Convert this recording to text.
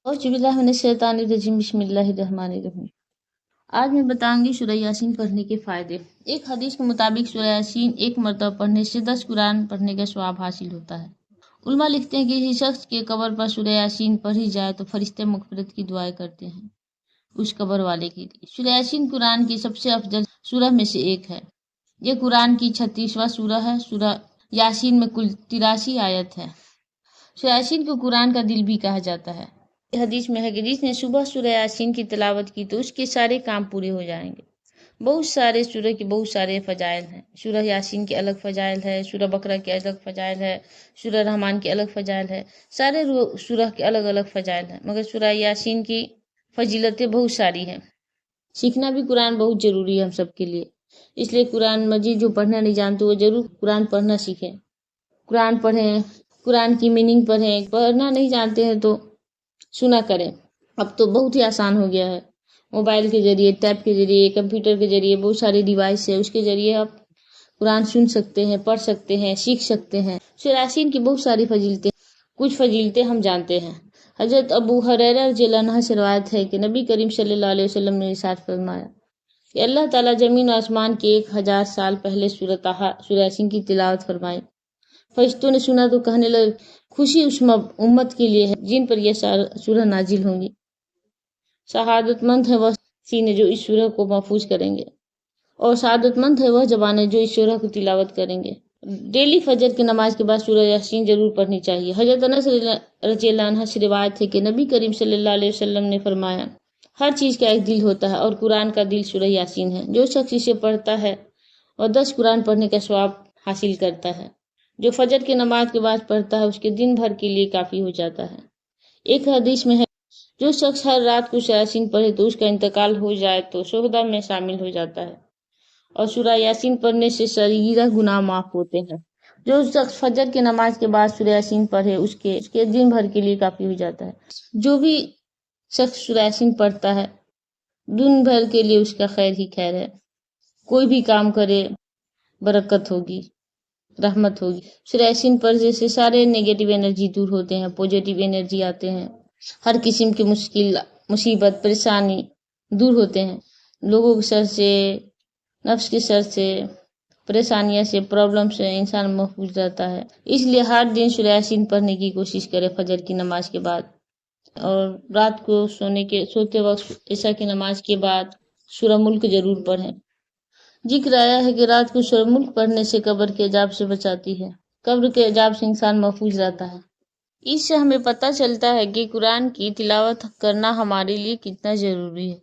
اعوذ باللہ من الشیطان الرجیم، بسم اللہ الرحمن الرحیم۔ آج میں بتاؤں گی سورہ یاسین پڑھنے کے فائدے۔ ایک حدیث کے مطابق سورہ یاسین ایک مرتبہ پڑھنے سے 10 قرآن پڑھنے کا ثواب حاصل ہوتا ہے۔ علماء لکھتے ہیں کہ کسی شخص کے قبر پر سورہ یاسین پڑھی جائے تو فرشتے مغفرت کی دعائیں کرتے ہیں اس قبر والے کے لیے۔ سورہ یاسین قرآن کی سب سے افضل سورہ میں سے ایک ہے۔ یہ قرآن کی 36واں سورہ ہے۔ سورہ یاسین میں کل 83 آیت ہے۔ سورہ یاسین کو قرآن کا دل بھی کہا جاتا ہے۔ حدیث میں ہے کہ جس نے صبح سورہ یاسین کی تلاوت کی تو اس کے سارے کام پورے ہو جائیں گے۔ بہت سارے سورہ کے بہت سارے فضائل ہیں۔ سورہ یاسین کے الگ فضائل ہے، سورہ بقرہ کے الگ فضائل ہے، سورہ رحمان کے الگ فضائل ہے، سارے سورہ کے الگ الگ فضائل ہیں، مگر سورہ یاسین کی فضیلتیں بہت ساری ہیں۔ سیکھنا بھی قرآن بہت ضروری ہے ہم سب کے لیے، اس لیے قرآن مجید جو پڑھنا نہیں جانتے وہ ضرور قرآن پڑھنا سیکھیں۔ قرآن پڑھیں، قرآن کی میننگ پڑھیں۔ پڑھنا نہیں جانتے ہیں تو سنا کریں۔ اب تو بہت ہی آسان ہو گیا ہے، موبائل کے ذریعے، ٹیب کے ذریعے، کمپیوٹر کے ذریعے، بہت سارے ڈیوائس ہے، اس کے ذریعے آپ قرآن سن سکتے ہیں، پڑھ سکتے ہیں، سیکھ سکتے ہیں۔ سورہ یاسین کی بہت ساری فضیلتیں، کچھ فضیلتیں ہم جانتے ہیں۔ حضرت ابو ہریرہ رضی اللہ عنہ سے روایت ہے کہ نبی کریم صلی اللہ علیہ وسلم نے ارشاد فرمایا کہ اللہ تعالیٰ زمین و آسمان کے 1000 سال پہلے سورہ یاسین کی تلاوت فرمائی۔ فرشتوں نے سنا تو کہنے لگے خوشی اس امت کے لیے ہے جن پر یہ سورہ نازل ہوں گی۔ سعادت مند ہے وہ سینے جو اس سورہ کو محفوظ کریں گے، اور سعادت مند ہے وہ زبانیں جو اس سورہ کو تلاوت کریں گے۔ ڈیلی فجر کی نماز کے بعد سورہ یاسین ضرور پڑھنی چاہیے۔ حضرت انس رضی اللہ عنہ سے روایت ہے کہ نبی کریم صلی اللہ علیہ وسلم نے فرمایا ہر چیز کا ایک دل ہوتا ہے اور قرآن کا دل سورہ یاسین ہے۔ جو شخص اسے پڑھتا ہے اور 10 قرآن پڑھنے کا ثواب حاصل کرتا ہے۔ جو فجر کی نماز کے بعد پڑھتا ہے اس کے دن بھر کے لیے کافی ہو جاتا ہے۔ ایک حدیث میں ہے جو شخص ہر رات کو سورہ یاسین پڑھے تو اس کا انتقال ہو جائے تو شہداء میں شامل ہو جاتا ہے، اور سورہ یاسین پڑھنے سے صغیرہ گناہ معاف ہوتے ہیں۔ جو شخص فجر کی نماز کے بعد سورہ یاسین پڑھے اس کے دن بھر کے لیے کافی ہو جاتا ہے۔ جو بھی شخص سورہ یاسین پڑھتا ہے دن بھر کے لیے اس کا خیر ہی خیر ہے۔ کوئی بھی کام کرے برکت ہوگی، رحمت ہوگی۔ سورہ یاسین پڑھنے سے سارے نیگیٹو انرجی دور ہوتے ہیں، پوزیٹیو انرجی آتے ہیں، ہر قسم کی مشکل، مصیبت، پریشانی دور ہوتے ہیں۔ لوگوں کے سر سے، نفس کے سر سے، پریشانیاں سے، پرابلم سے انسان محفوظ رہتا ہے۔ اس لیے ہر دن سورہ یاسین پڑھنے کی کوشش کرے فجر کی نماز کے بعد، اور رات کو سوتے وقت عشاء کی نماز کے بعد سورہ ملک ضرور پڑھیں۔ ذکر آیا ہے کہ رات کو سورہ ملک پڑھنے سے قبر کے عذاب سے بچاتی ہے، قبر کے عذاب سے انسان محفوظ رہتا ہے۔ اس سے ہمیں پتہ چلتا ہے کہ قرآن کی تلاوت کرنا ہمارے لیے کتنا ضروری ہے۔